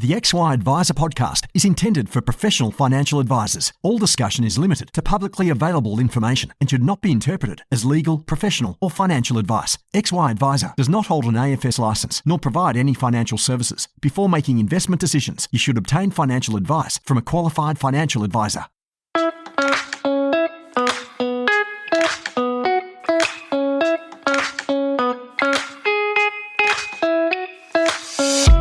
The XY Advisor podcast is intended for professional financial advisors. All discussion is limited to publicly available information and should not be interpreted as legal, professional, or financial advice. XY Advisor does not hold an AFS license nor provide any financial services. Before making investment decisions, you should obtain financial advice from a qualified financial advisor.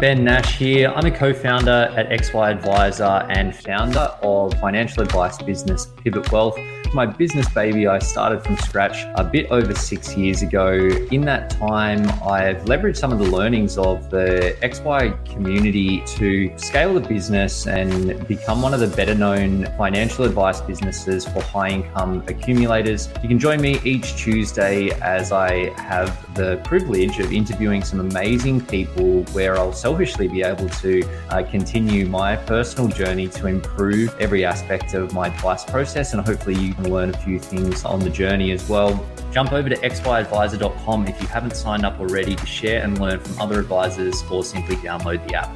Ben Nash here. I'm a co-founder at XY Advisor and founder of financial advice business Pivot Wealth. My business baby I started from scratch a bit over 6 years ago. In that time, I've leveraged some of the learnings of the XY community to scale the business and become one of the better known financial advice businesses for high income accumulators. You can join me each Tuesday as I have the privilege of interviewing some amazing people where I'll selfishly be able to continue my personal journey to improve every aspect of my advice process, and hopefully you can learn a few things on the journey as well. Jump over to xyadvisor.com if you haven't signed up already to share and learn from other advisors, or simply download the app.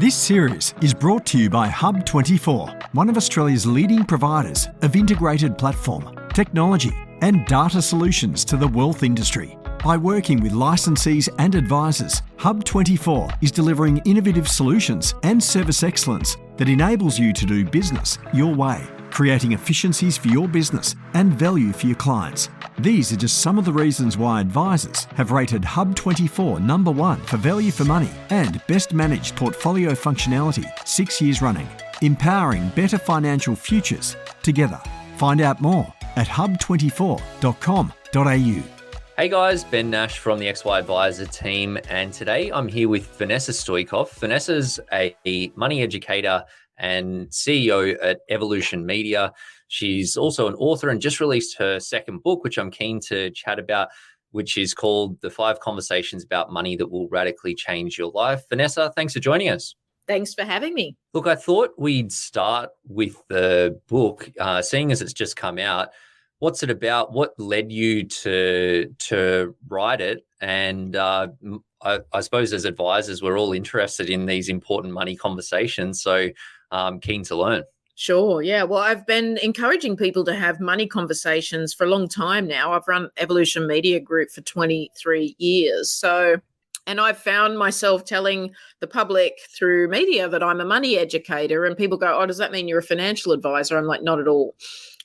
This series is brought to you by Hub24, one of Australia's leading providers of integrated platform, technology and data solutions to the wealth industry. By working with licensees and advisors, Hub24 is delivering innovative solutions and service excellence that enables you to do business your way, creating efficiencies for your business and value for your clients. These are just some of the reasons why advisors have rated Hub24 number 1 for value for money and best managed portfolio functionality 6 years running, empowering better financial futures together. Find out more at hub24.com.au. Hey guys, Ben Nash from the XY Advisor team, and today I'm here with Vanessa Stoykov. Vanessa's a money educator and CEO at Evolution Media. She's also an author and just released her second book, which I'm keen to chat about, which is called The 5 Conversations About Money That Will Radically Change Your Life. Vanessa, thanks for joining us. Thanks for having me. Look, I thought we'd start with the book, seeing as it's just come out. What's it about? What led you to write it? And I suppose as advisors, we're all interested in these important money conversations. So I'm keen to learn. Sure. Yeah. Well, I've been encouraging people to have money conversations for a long time now. I've run Evolution Media Group for 23 years. And I've found myself telling the public through media that I'm a money educator, and people go, "Oh, does that mean you're a financial advisor?" I'm like, not at all.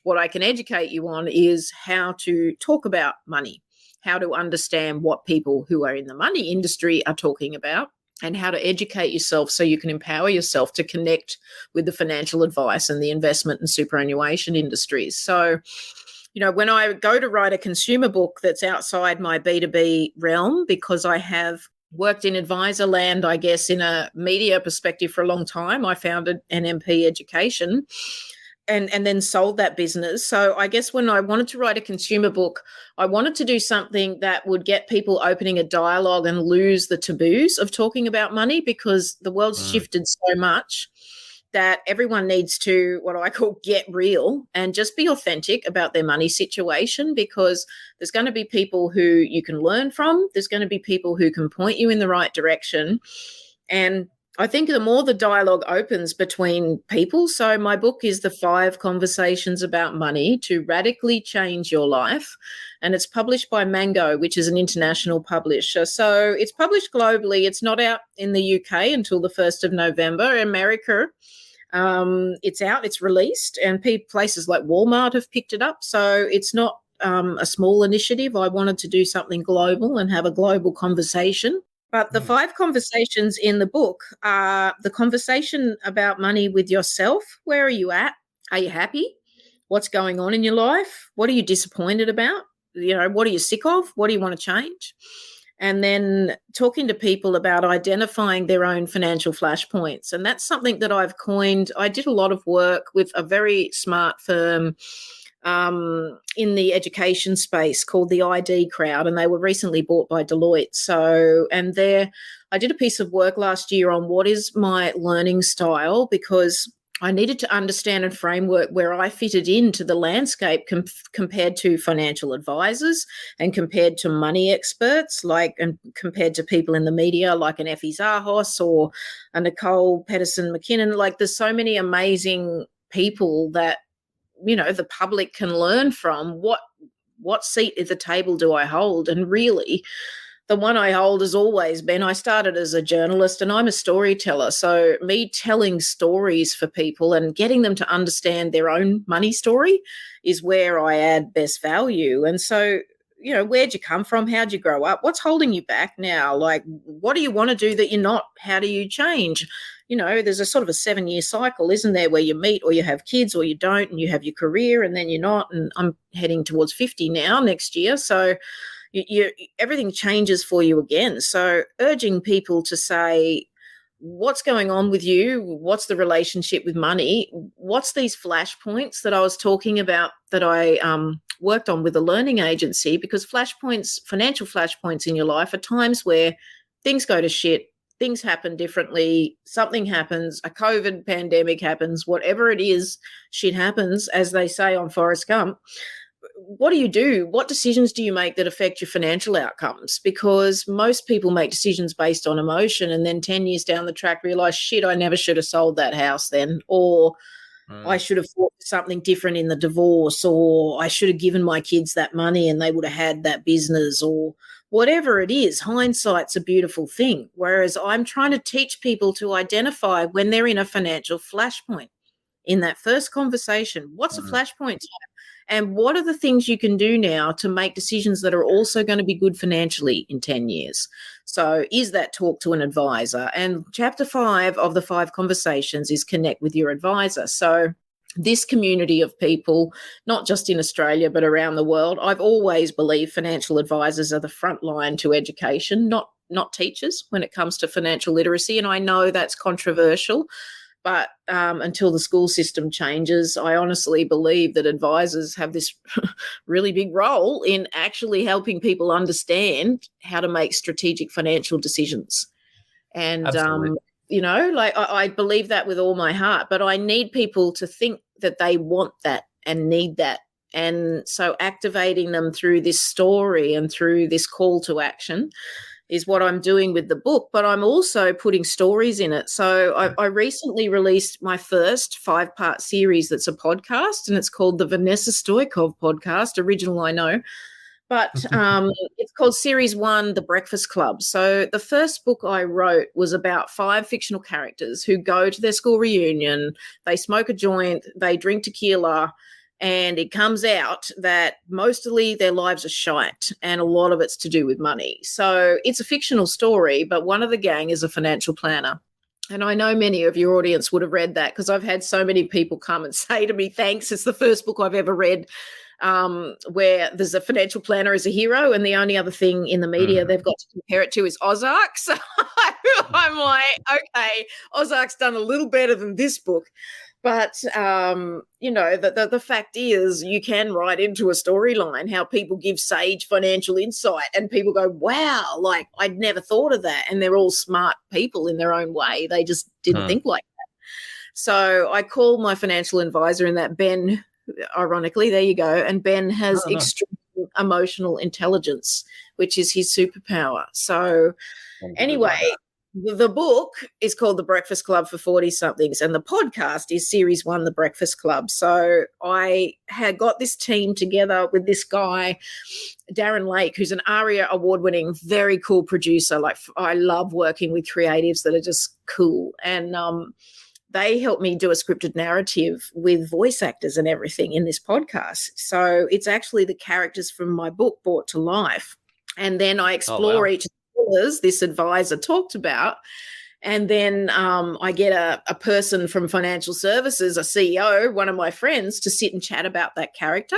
What I can educate you on is how to talk about money, how to understand what people who are in the money industry are talking about, and how to educate yourself so you can empower yourself to connect with the financial advice and the investment and superannuation industries. So, when I go to write a consumer book that's outside my B2B realm, because I have worked in advisor land, I guess, in a media perspective for a long time, I founded NMP Education and then sold that business. So I guess when I wanted to write a consumer book, I wanted to do something that would get people opening a dialogue and lose the taboos of talking about money, because the world's shifted so much that everyone needs to, what I call, get real and just be authentic about their money situation, because there's going to be people who you can learn from. There's going to be people who can point you in the right direction. And I think the more the dialogue opens between people, so my book is The 5 Conversations About Money to Radically Change Your Life, and it's published by Mango, which is an international publisher. So it's published globally. It's not out in the UK until the 1st of November. America, it's out, it's released, and places like Walmart have picked it up. So it's not a small initiative. I wanted to do something global and have a global conversation. But the 5 conversations in the book are the conversation about money with yourself. Where are you at? Are you happy? What's going on in your life? What are you disappointed about? What are you sick of? What do you want to change? And then talking to people about identifying their own financial flashpoints. And that's something that I've coined. I did a lot of work with a very smart firm in the education space called the ID Crowd, and they were recently bought by Deloitte. I did a piece of work last year on what is my learning style, because I needed to understand a framework where I fitted into the landscape compared to financial advisors and compared to money experts, and compared to people in the media like an Effie Zahos or a Nicole Pedersen McKinnon. Like, there's so many amazing people that, the public can learn from. What seat at the table do I hold? And really, the one I hold has always been, I started as a journalist and I'm a storyteller. So me telling stories for people and getting them to understand their own money story is where I add best value. And so, where'd you come from? How'd you grow up? What's holding you back now? Like, what do you want to do that you're not? How do you change? There's a sort of a 7-year cycle, isn't there, where you meet or you have kids or you don't, and you have your career and then you're not. And I'm heading towards 50 now next year. So everything changes for you again. So urging people to say, what's going on with you? What's the relationship with money? What's these flashpoints that I was talking about that I worked on with a learning agency? Because flashpoints, financial flashpoints in your life, are times where things go to shit, things happen differently, something happens, a COVID pandemic happens, whatever it is, shit happens, as they say on Forrest Gump. What do? What decisions do you make that affect your financial outcomes? Because most people make decisions based on emotion and then 10 years down the track realize, shit, I never should have sold that house then, or I should have fought for something different in the divorce, or I should have given my kids that money and they would have had that business, or whatever it is. Hindsight's a beautiful thing. Whereas I'm trying to teach people to identify when they're in a financial flashpoint. In that first conversation, what's a flashpoint time? And what are the things you can do now to make decisions that are also going to be good financially in 10 years? So is that talk to an advisor? And chapter 5 of the 5 conversations is connect with your advisor. So this community of people, not just in Australia, but around the world, I've always believed financial advisors are the front line to education, not teachers when it comes to financial literacy. And I know that's controversial. But until the school system changes, I honestly believe that advisors have this really big role in actually helping people understand how to make strategic financial decisions. And, I believe that with all my heart, but I need people to think that they want that and need that. And so activating them through this story and through this call to action is what I'm doing with the book, but I'm also putting stories in it. So I recently released my first 5-part series that's a podcast, and it's called the Vanessa Stoykov podcast, original, I know. But it's called Series 1, The Breakfast Club. So the first book I wrote was about 5 fictional characters who go to their school reunion, they smoke a joint, they drink tequila, and it comes out that mostly their lives are shite and a lot of it's to do with money. So it's a fictional story, but one of the gang is a financial planner. And I know many of your audience would have read that because I've had so many people come and say to me, thanks, it's the first book I've ever read where there's a financial planner as a hero, and the only other thing in the media they've got to compare it to is Ozark. So I'm like, okay, Ozark's done a little better than this book. But, the fact is you can write into a storyline how people give sage financial insight and people go, wow, like I'd never thought of that. And they're all smart people in their own way. They just didn't think like that. So I called my financial advisor in that, Ben, ironically, there you go. And Ben has extreme emotional intelligence, which is his superpower. So anyway, the book is called The Breakfast Club for 40-somethings, and the podcast is Series 1, The Breakfast Club. So I had got this team together with this guy, Darren Lake, who's an ARIA award-winning, very cool producer. Like, I love working with creatives that are just cool. And they helped me do a scripted narrative with voice actors and everything in this podcast. So it's actually the characters from my book brought to life. And then I explore each this advisor talked about, and then I get a person from financial services, a CEO, one of my friends, to sit and chat about that character.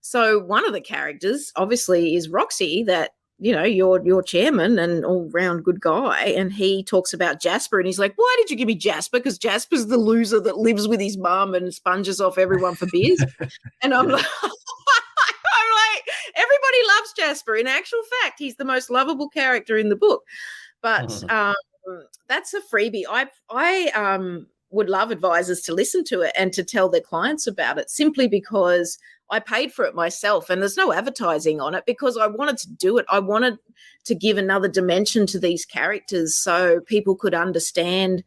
So one of the characters obviously is Roxy, that your chairman and all-round good guy, and he talks about Jasper, and he's like, why did you give me Jasper? Because Jasper's the loser that lives with his mum and sponges off everyone for beers. And I'm like, everybody loves Jasper. In actual fact, he's the most lovable character in the book. But that's a freebie. I would love advisors to listen to it and to tell their clients about it, simply because I paid for it myself and there's no advertising on it, because I wanted to do it. I wanted to give another dimension to these characters so people could understand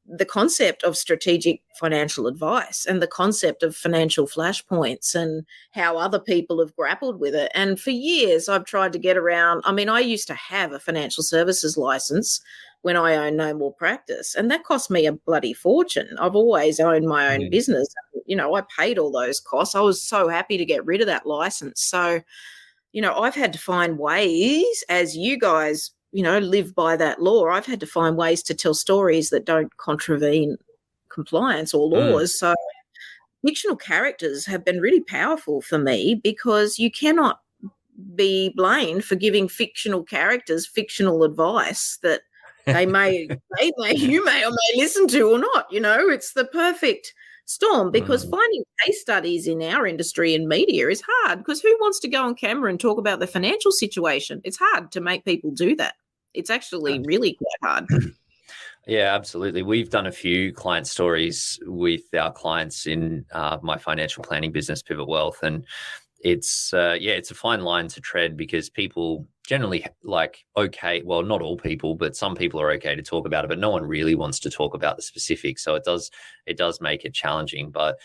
the concept of strategic financial advice and the concept of financial flashpoints and how other people have grappled with it. And for years, I've tried to get around. I mean, I used to have a financial services license when I owned No More Practice, and that cost me a bloody fortune. I've always owned my own business. You know, I paid all those costs. I was so happy to get rid of that license. So, you know, I've had to find ways, as you guys, you know, live by that law. I've had to find ways to tell stories that don't contravene compliance or laws. So fictional characters have been really powerful for me, because you cannot be blamed for giving fictional characters fictional advice that you may or may listen to or not. You know, it's the perfect storm, because finding case studies in our industry and media is hard, because who wants to go on camera and talk about the financial situation? It's hard to make people do that. It's actually really quite hard. Yeah, absolutely. We've done a few client stories with our clients in my financial planning business, Pivot Wealth, and it's a fine line to tread, because people generally well, not all people, but some people are okay to talk about it, but no one really wants to talk about the specifics. So it does make it challenging. But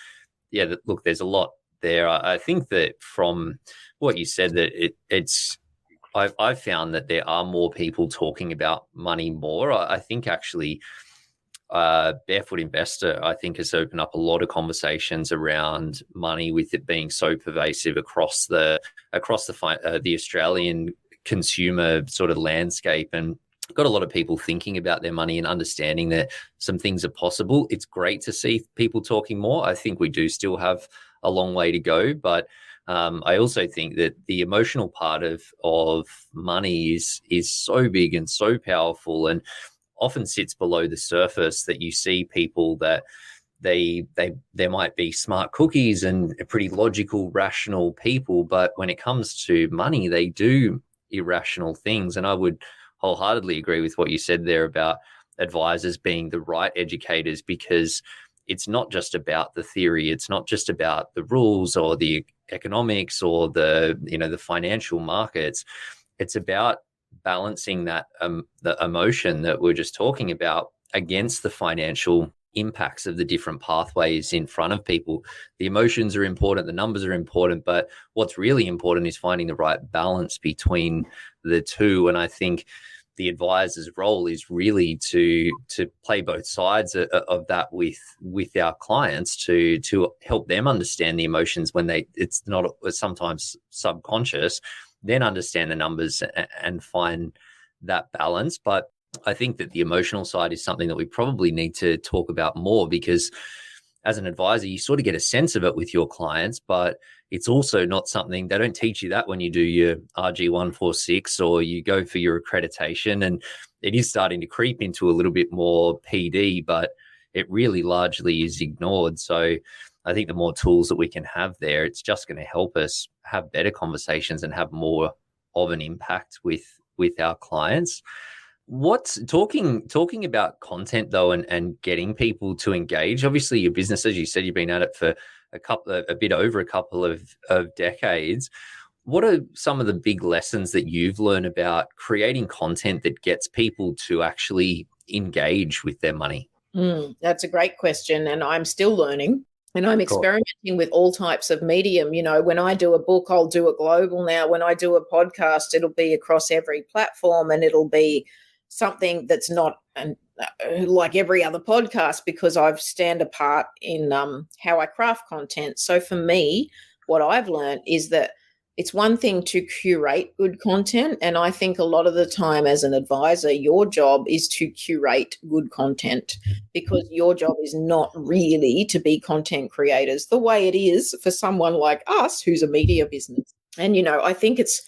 yeah, look, there's a lot there. I think that from what you said, that I've found that there are more people talking about money more. I think actually Barefoot Investor, I think, has opened up a lot of conversations around money, with it being so pervasive across the Australian consumer sort of landscape, and got a lot of people thinking about their money and understanding that some things are possible. It's great to see people talking more. I think we do still have a long way to go, but I also think that the emotional part of money is so big and so powerful, and often sits below the surface, that you see people that they might be smart cookies and pretty logical, rational people, but when it comes to money, they do irrational things. And I would wholeheartedly agree with what you said there about advisors being the right educators, because it's not just about the theory. It's not just about the rules or the economics or the financial markets. It's about balancing that the emotion that we're just talking about against the financial impacts of the different pathways in front of people. The emotions are important, the numbers are important, but what's really important is finding the right balance between the two. And I think the advisor's role is really to play both sides of that with our clients, to help them understand the emotions when it's not sometimes subconscious, then understand the numbers and find that balance. But I think that the emotional side is something that we probably need to talk about more, because as an advisor, you sort of get a sense of it with your clients, but it's also not something, they don't teach you that when you do your RG146 or you go for your accreditation. And it is starting to creep into a little bit more PD, but it really largely is ignored. So I think the more tools that we can have there, it's just going to help us have better conversations and have more of an impact with our clients. What's talking about content though, and getting people to engage? Obviously, your business, as you said, you've been at it for a bit over a couple of decades. What are some of the big lessons that you've learned about creating content that gets people to actually engage with their money? That's a great question, and I'm still learning. And I'm experimenting with all types of medium. You know, when I do a book, I'll do it global now. When I do a podcast, it'll be across every platform, and it'll be something that's not like every other podcast, because I've stand apart in how I craft content. So for me, what I've learned is that it's one thing to curate good content. And I think a lot of the time as an advisor, your job is to curate good content, because your job is not really to be content creators the way it is for someone like us who's a media business. And, you know, I think it's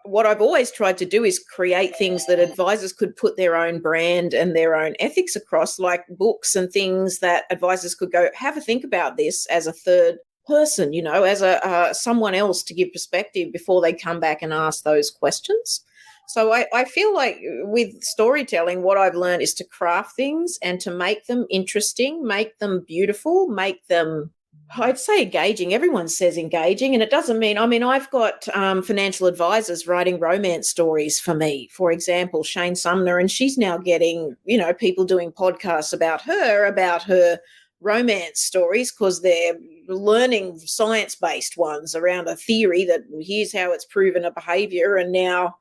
what I've always tried to do is create things that advisors could put their own brand and their own ethics across, like books and things that advisors could go, have a think about this as a third person, you know, as a someone else to give perspective before they come back and ask those questions. So I feel like with storytelling, what I've learned is to craft things and to make them interesting, make them beautiful, make them, I'd say, engaging. Everyone says engaging, and it doesn't mean, I've got financial advisors writing romance stories for me. For example, Shane Sumner, and she's now getting, people doing podcasts about her romance stories because they're learning science-based ones around a theory that here's how it's proven a behavior, and now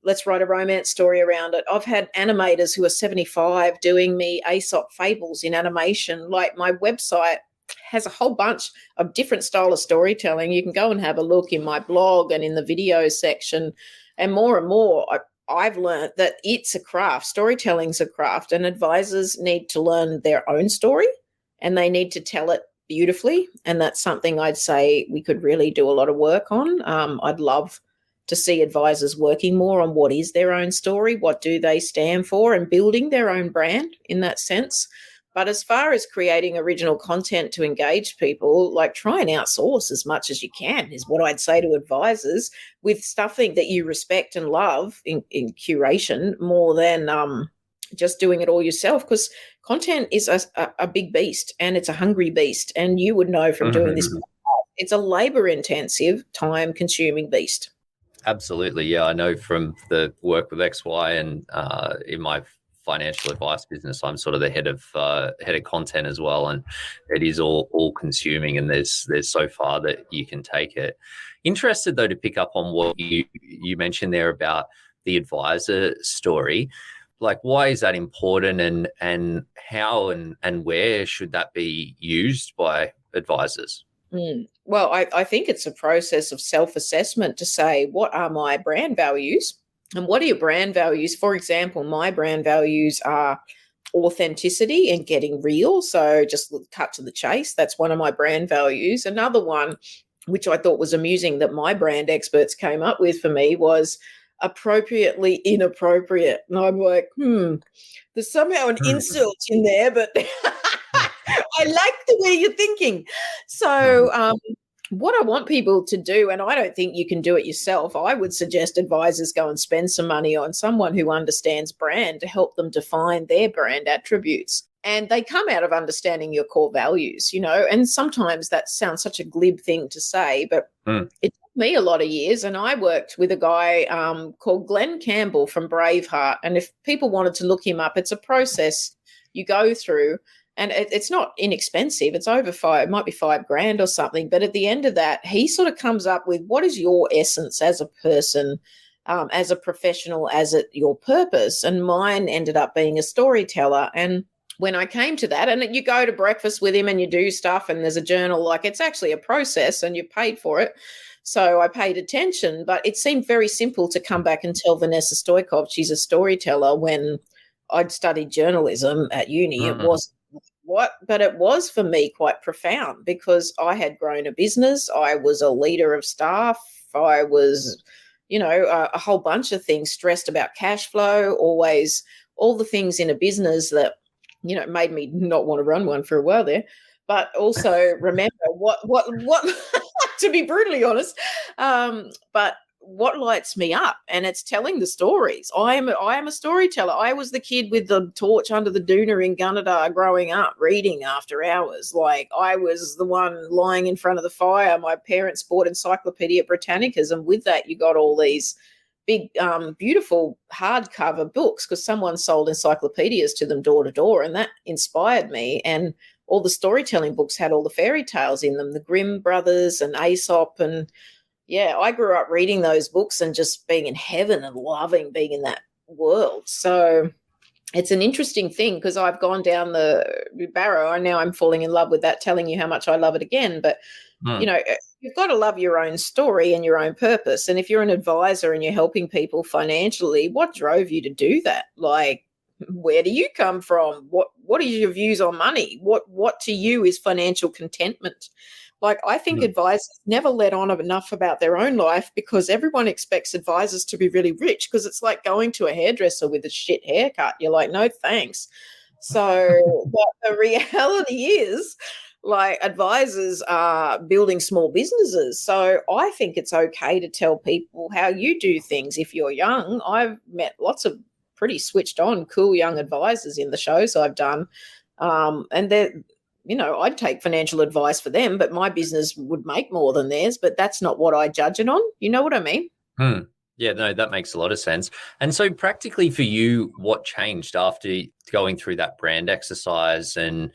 let's write a romance story around it. I've had animators who are 75 doing me Aesop fables in animation. Like, my website has a whole bunch of different style of storytelling. You can go and have a look in my blog and in the video section. And more, I've learned that it's a craft. Storytelling's a craft, and advisors need to learn their own story and they need to tell it beautifully. And that's something I'd say we could really do a lot of work on. I'd love to see advisors working more on what is their own story, what do they stand for, and building their own brand in that sense. But as far as creating original content to engage people, like, try and outsource as much as you can is what I'd say to advisors, with stuffing that you respect and love in curation more than just doing it all yourself, because content is a big beast, and it's a hungry beast. And you would know from doing this, it's a labor-intensive, time-consuming beast. Absolutely. Yeah, I know from the work with XY and in my financial advice business, I'm sort of the head of content as well, and it is all consuming, and there's so far that you can take it. Interested though to pick up on what you mentioned there about the advisor story. Like, why is that important, and how and where should that be used by advisors? Well, I think it's a process of self-assessment to say, what are my brand values and what are your brand values? For example, my brand values are authenticity and getting real. So just cut to the chase. That's one of my brand values. Another one, which I thought was amusing that my brand experts came up with for me, was appropriately inappropriate. And I'm like, there's somehow an insult in there, but I like the way you're thinking. So what I want people to do, and I don't think you can do it yourself, I would suggest advisors go and spend some money on someone who understands brand to help them define their brand attributes. And they come out of understanding your core values, and sometimes that sounds such a glib thing to say, but it took me a lot of years. And I worked with a guy called Glenn Campbell from Braveheart. And if people wanted to look him up, it's a process you go through. And it's not inexpensive. It's over it might be $5,000 or something. But at the end of that, he sort of comes up with, what is your essence as a person, as a professional, as your purpose? And mine ended up being a storyteller. And when I came to that, and you go to breakfast with him and you do stuff, and there's a journal, like, it's actually a process and you're paid for it. So I paid attention, but it seemed very simple to come back and tell Vanessa Stoykov she's a storyteller when I'd studied journalism at uni. It wasn't but it was for me quite profound, because I had grown a business. I was a leader of staff. I was, a whole bunch of things, stressed about cash flow, always all the things in a business that, made me not want to run one for a while there. But also remember what to be brutally honest, but what lights me up, and it's telling the stories. I am a storyteller. I was the kid with the torch under the doona in Gunnedah growing up, reading after hours. Like, I was the one lying in front of the fire. My parents bought Encyclopedia Britannicas, and with that you got all these big, beautiful hardcover books, because someone sold encyclopedias to them door to door, and that inspired me. And all the storytelling books had all the fairy tales in them, the Grimm brothers and Aesop, and yeah, I grew up reading those books and just being in heaven and loving being in that world. So it's an interesting thing, because I've gone down the barrow and now I'm falling in love with that, telling you how much I love it again. But, you've got to love your own story and your own purpose. And if you're an advisor and you're helping people financially, what drove you to do that? Like, where do you come from? What are your views on money? What to you is financial contentment? Like, I think advisors never let on enough about their own life, because everyone expects advisors to be really rich, because it's like going to a hairdresser with a shit haircut. You're like, no, thanks. So but the reality is like advisors are building small businesses. So I think it's okay to tell people how you do things if you're young. I've met lots of pretty switched on, cool young advisors in the shows I've done. And they're, I'd take financial advice for them, but my business would make more than theirs. But that's not what I judge it on. You know what I mean? Yeah, no, that makes a lot of sense. And so practically for you, what changed after going through that brand exercise and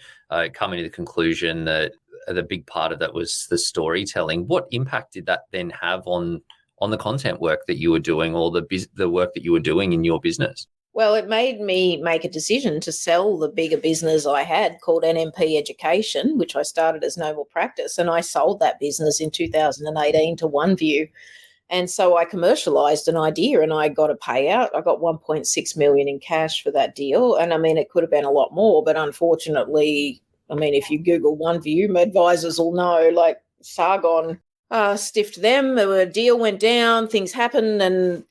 coming to the conclusion that the big part of that was the storytelling? What impact did that then have on the content work that you were doing, or the work that you were doing in your business? Well, it made me make a decision to sell the bigger business I had called NMP Education, which I started as Noble Practice, and I sold that business in 2018 to OneView. And so I commercialized an idea and I got a payout. I got 1.6 million in cash for that deal. And I mean, it could have been a lot more, but unfortunately, I mean, if you Google OneView, my advisors will know, like Sargon stiffed them, a deal went down, things happen, and,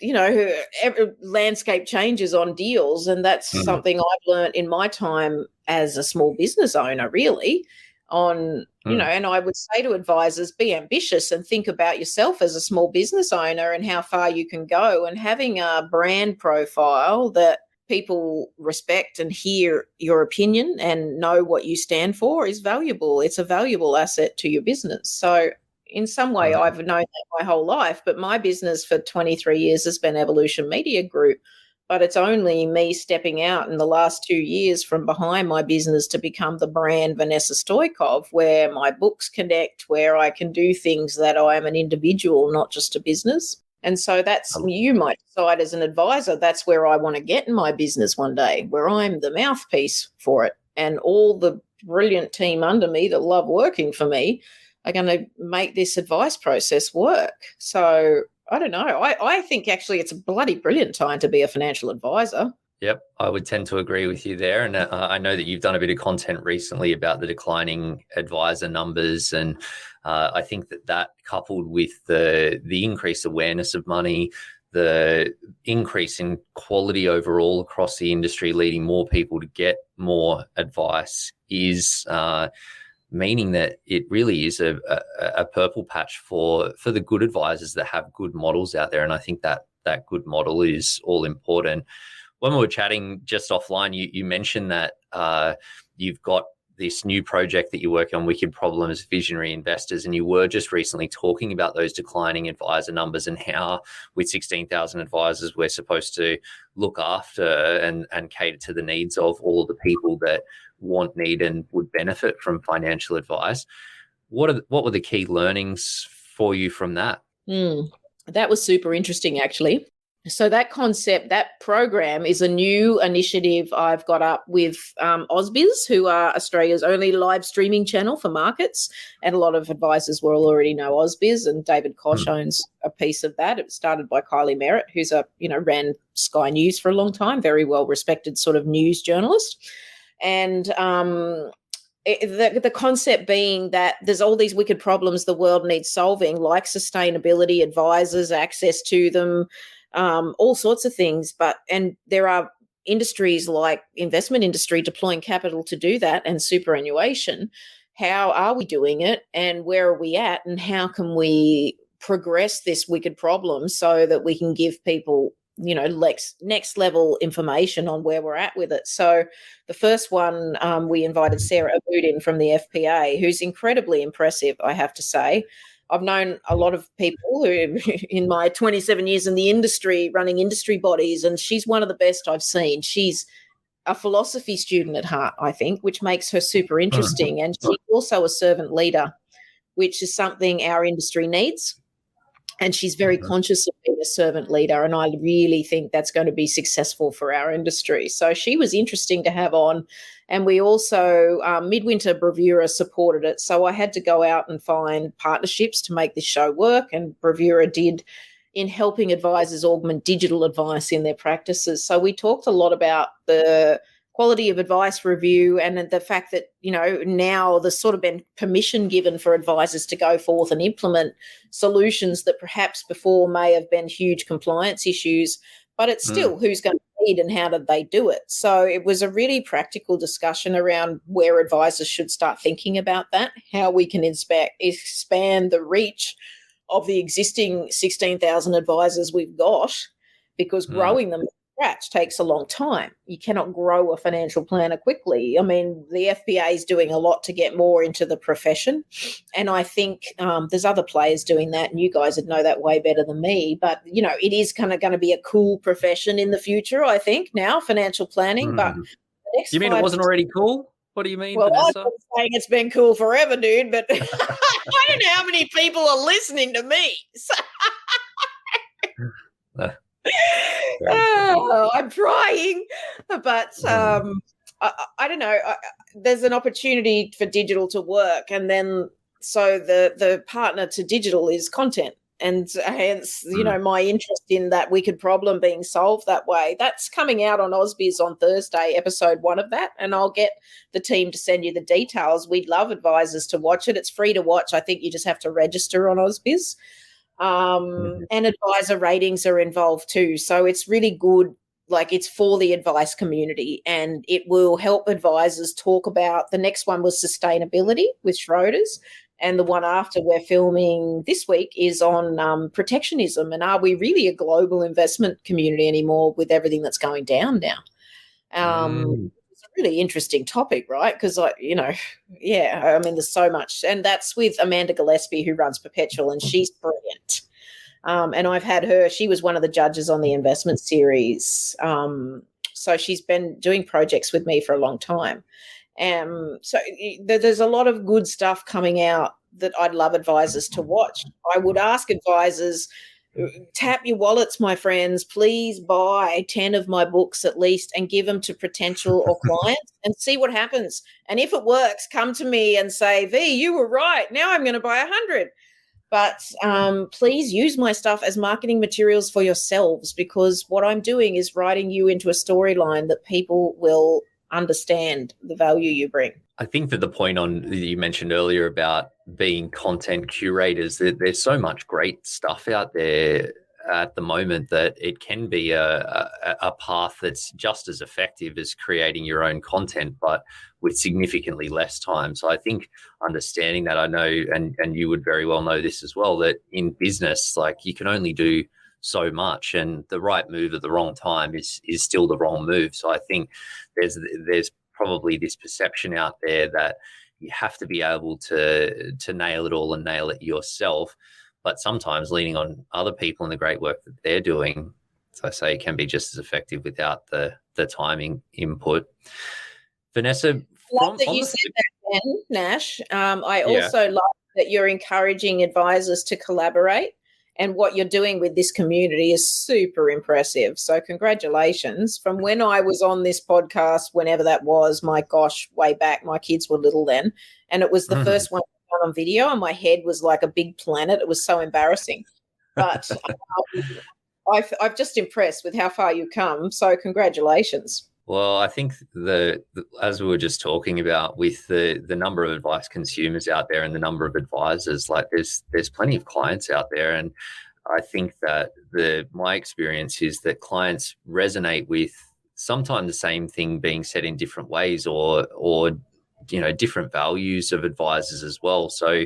every landscape changes on deals. And that's something I've learned in my time as a small business owner, really. And I would say to advisors, be ambitious and think about yourself as a small business owner and how far you can go. And having a brand profile that people respect and hear your opinion and know what you stand for is valuable. It's a valuable asset to your business. So in some way, I've known that my whole life, but my business for 23 years has been Evolution Media Group. But it's only me stepping out in the last 2 years from behind my business to become the brand Vanessa Stoykov, where my books connect, where I can do things that I am an individual, not just a business. And so you might decide as an advisor, that's where I want to get in my business one day, where I'm the mouthpiece for it. And all the brilliant team under me that love working for me are going to make this advice process work. So I don't know. I think actually it's a bloody brilliant time to be a financial advisor. Yep, I would tend to agree with you there. And I know that you've done a bit of content recently about the declining advisor numbers. And I think that coupled with the increased awareness of money, the increase in quality overall across the industry, leading more people to get more advice is meaning that it really is a purple patch for the good advisors that have good models out there. And I think that good model is all important. When we were chatting just offline, you mentioned that you've got this new project that you're working on, Wicked Problems, Visionary Investors, and you were just recently talking about those declining advisor numbers and how with 16,000 advisors, we're supposed to look after and cater to the needs of all of the people that want, need, and would benefit from financial advice. What were the key learnings for you from that? That was super interesting, actually. So that concept, that program is a new initiative I've got up with Ausbiz, who are Australia's only live streaming channel for markets. And a lot of advisors will already know Ausbiz, and David Koch owns a piece of that. It was started by Kylie Merritt, who's ran Sky News for a long time, very well respected sort of news journalist. And the concept being that there's all these wicked problems the world needs solving, like sustainability, advisors, access to them, all sorts of things. And there are industries like investment industry deploying capital to do that, and superannuation. How are we doing it, and where are we at, and how can we progress this wicked problem so that we can give people next level information on where we're at with it. So the first one, we invited Sarah Aboudin from the FPA, who's incredibly impressive, I have to say. I've known a lot of people who, in my 27 years in the industry, running industry bodies, and she's one of the best I've seen. She's a philosophy student at heart, I think, which makes her super interesting. And she's also a servant leader, which is something our industry needs. And she's very conscious of being a servant leader, and I really think that's going to be successful for our industry. So she was interesting to have on. And we also, Midwinter Bravura supported it. So I had to go out and find partnerships to make this show work, and Bravura did in helping advisors augment digital advice in their practices. So we talked a lot about the quality of advice review, and the fact that, now there's sort of been permission given for advisors to go forth and implement solutions that perhaps before may have been huge compliance issues, but it's still who's going to need and how did they do it? So it was a really practical discussion around where advisors should start thinking about that, how we can expand the reach of the existing 16,000 advisors we've got, because growing them from scratch takes a long time. You cannot grow a financial planner quickly. I mean, the FBA is doing a lot to get more into the profession, and I think there's other players doing that, and you guys would know that way better than me. But, it is kind of going to be a cool profession in the future, I think, now, financial planning. But the next you mean it wasn't already cool? What do you mean, Vanessa? I'm saying it's been cool forever, dude, but I don't know how many people are listening to me. So I'm trying, but I don't know. There's an opportunity for digital to work, and then so the partner to digital is content. And hence, my interest in that wicked problem being solved that way. That's coming out on Ausbiz on Thursday, episode 1 of that. And I'll get the team to send you the details. We'd love advisors to watch it. It's free to watch. I think you just have to register on Ausbiz. And advisor ratings are involved too. So it's really good. Like, it's for the advice community, and it will help advisors talk about. The next one was sustainability with Schroders. And the one after we're filming this week is on protectionism. And are we really a global investment community anymore with everything that's going down now? It's a really interesting topic, right? Because, there's so much. And that's with Amanda Gillespie, who runs Perpetual, and she's brilliant. And I've had her. She was one of the judges on the investment series. So she's been doing projects with me for a long time. So there's a lot of good stuff coming out that I'd love advisors to watch. I would ask advisors, tap your wallets, my friends. Please buy 10 of my books at least and give them to potential or clients and see what happens. And if it works, come to me and say, V, you were right. Now I'm going to buy 100. But please use my stuff as marketing materials for yourselves, because what I'm doing is writing you into a storyline that people will understand the value you bring. I think that the point that you mentioned earlier about being content curators, there's so much great stuff out there at the moment that it can be a path that's just as effective as creating your own content, but with significantly less time. So I think understanding that, I know, and you would very well know this as well, that in business, like, you can only do so much, and the right move at the wrong time is still the wrong move. So I think there's probably this perception out there that you have to be able to nail it all and nail it yourself. But sometimes leaning on other people and the great work that they're doing, as I say, can be just as effective without the timing input. Vanessa, love that you said that, Ben, Nash. I also love that you're encouraging advisors to collaborate. And what you're doing with this community is super impressive. So congratulations. From when I was on this podcast, whenever that was, my gosh, way back, my kids were little then. And it was the first one on video, and my head was like a big planet. It was so embarrassing. But I'm just impressed with how far you've come. So congratulations. Well, I think as we were just talking about, with the number of advice consumers out there and the number of advisors, like, there's plenty of clients out there, and I think that my experience is that clients resonate with sometimes the same thing being said in different ways, or different values of advisors as well. So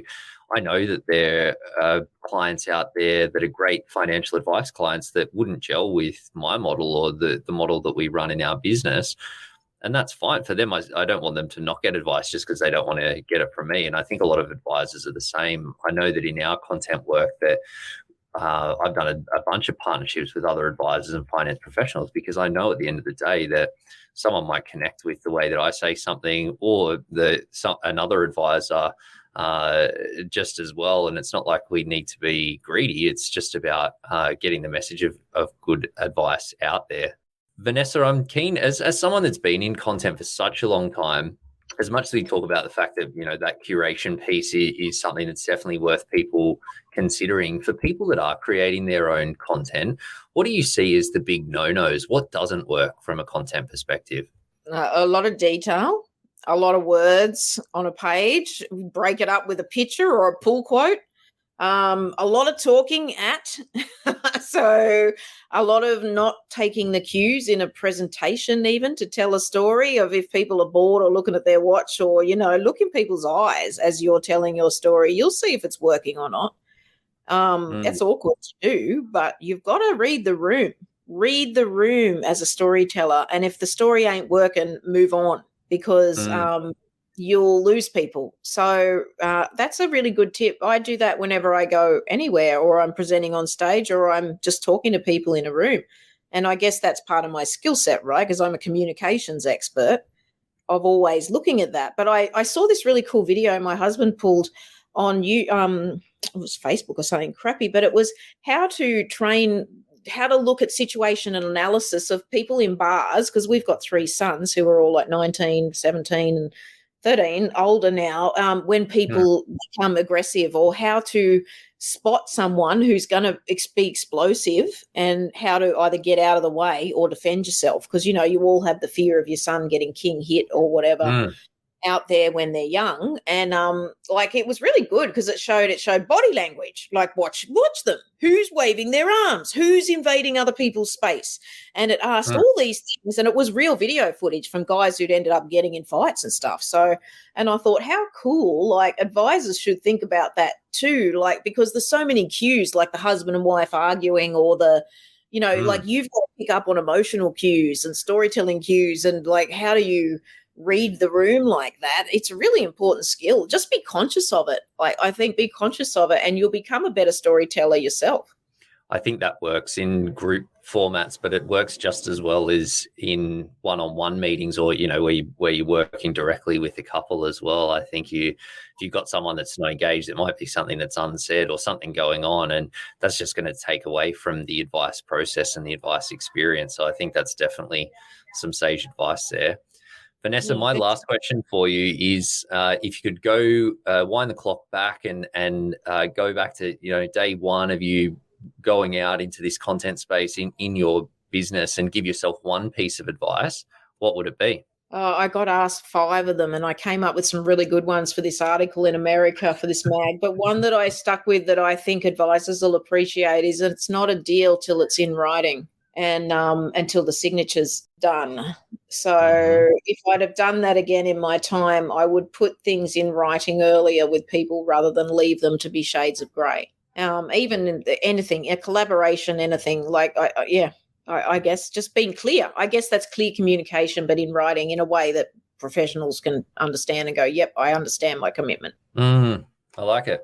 I know that there are clients out there that are great financial advice clients that wouldn't gel with my model or the model that we run in our business. And that's fine for them. I don't want them to not get advice just because they don't want to get it from me. And I think a lot of advisors are the same. I know that in our content work that I've done a bunch of partnerships with other advisors and finance professionals, because I know at the end of the day that someone might connect with the way that I say something, or another advisor just as well. And it's not like we need to be greedy. It's just about getting the message of good advice out there. Vanessa, I'm keen, as someone that's been in content for such a long time, as much as we talk about the fact that, that curation piece is something that's definitely worth people considering. For people that are creating their own content, what do you see as the big no-nos? What doesn't work from a content perspective? A lot of detail, a lot of words on a page, break it up with a picture or a pull quote. A lot of talking at, so a lot of not taking the cues in a presentation even to tell a story of if people are bored or looking at their watch or, look in people's eyes as you're telling your story. You'll see if it's working or not. It's awkward to do, but you've got to read the room. Read the room as a storyteller. And if the story ain't working, move on because you'll lose people. So that's a really good tip. I do that whenever I go anywhere or I'm presenting on stage or I'm just talking to people in a room. And I guess that's part of my skill set, right? Because I'm a communications expert of always looking at that. But I saw this really cool video my husband pulled on it was Facebook or something crappy, but it was how to look at situation and analysis of people in bars, because we've got 3 sons who are all like 19, 17 and 13, older now, when people become aggressive, or how to spot someone who's going to be explosive and how to either get out of the way or defend yourself. Because, you all have the fear of your son getting king hit or whatever out there when they're young. And it was really good because it showed body language, like watch them, who's waving their arms, who's invading other people's space. And it asked all these things, and it was real video footage from guys who'd ended up getting in fights and stuff. So, and I thought, how cool, like advisors should think about that too, like, because there's so many cues, like the husband and wife arguing, or the like you've got to pick up on emotional cues and storytelling cues, and like how do you read the room like that? It's a really important skill. Just be conscious of it. I think be conscious of it and you'll become a better storyteller yourself. I think that works in group formats, but it works just as well as in one-on-one meetings, or where you're working directly with a couple as well. I think if you've got someone that's not engaged, it might be something that's unsaid or something going on, and that's just going to take away from the advice process and the advice experience. So I think that's definitely some sage advice there. Vanessa, my last question for you is if you could go wind the clock back and go back to day one of you going out into this content space in your business and give yourself one piece of advice, what would it be? I got asked 5 of them, and I came up with some really good ones for this article in America for this mag. But one that I stuck with that I think advisors will appreciate is that it's not a deal till it's in writing and until the signature's done. So if I'd have done that again in my time, I would put things in writing earlier with people rather than leave them to be shades of grey. Even in anything, a collaboration, anything like, I guess just being clear. I guess that's clear communication, but in writing in a way that professionals can understand and go, yep, I understand my commitment. I like it.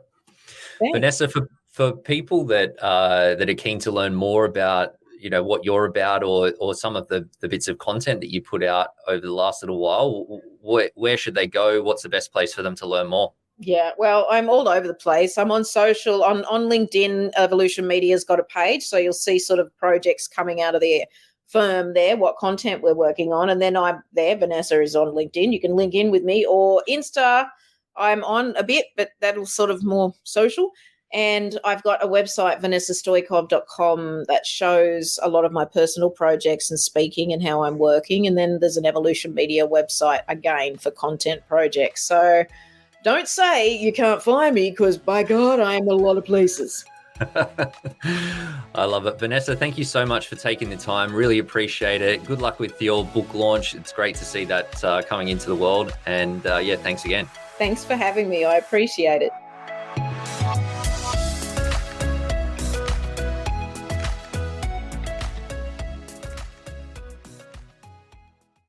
Thanks. Vanessa, for people that are keen to learn more about what you're about, or some of the bits of content that you put out over the last little while, where should they go? What's the best place for them to learn more? Yeah, well, I'm all over the place. I'm on social, on LinkedIn. Evolution Media's got a page, so you'll see sort of projects coming out of their firm there, what content we're working on. And then I'm there. Vanessa is on LinkedIn. You can link in with me, or Insta. I'm on a bit, but that'll sort of more social. And I've got a website, vanessastoykov.com, that shows a lot of my personal projects and speaking and how I'm working. And then there's an Evolution Media website, again, for content projects. So don't say you can't find me, because, by God, I am in a lot of places. I love it. Vanessa, thank you so much for taking the time. Really appreciate it. Good luck with your book launch. It's great to see that coming into the world. And, thanks again. Thanks for having me. I appreciate it.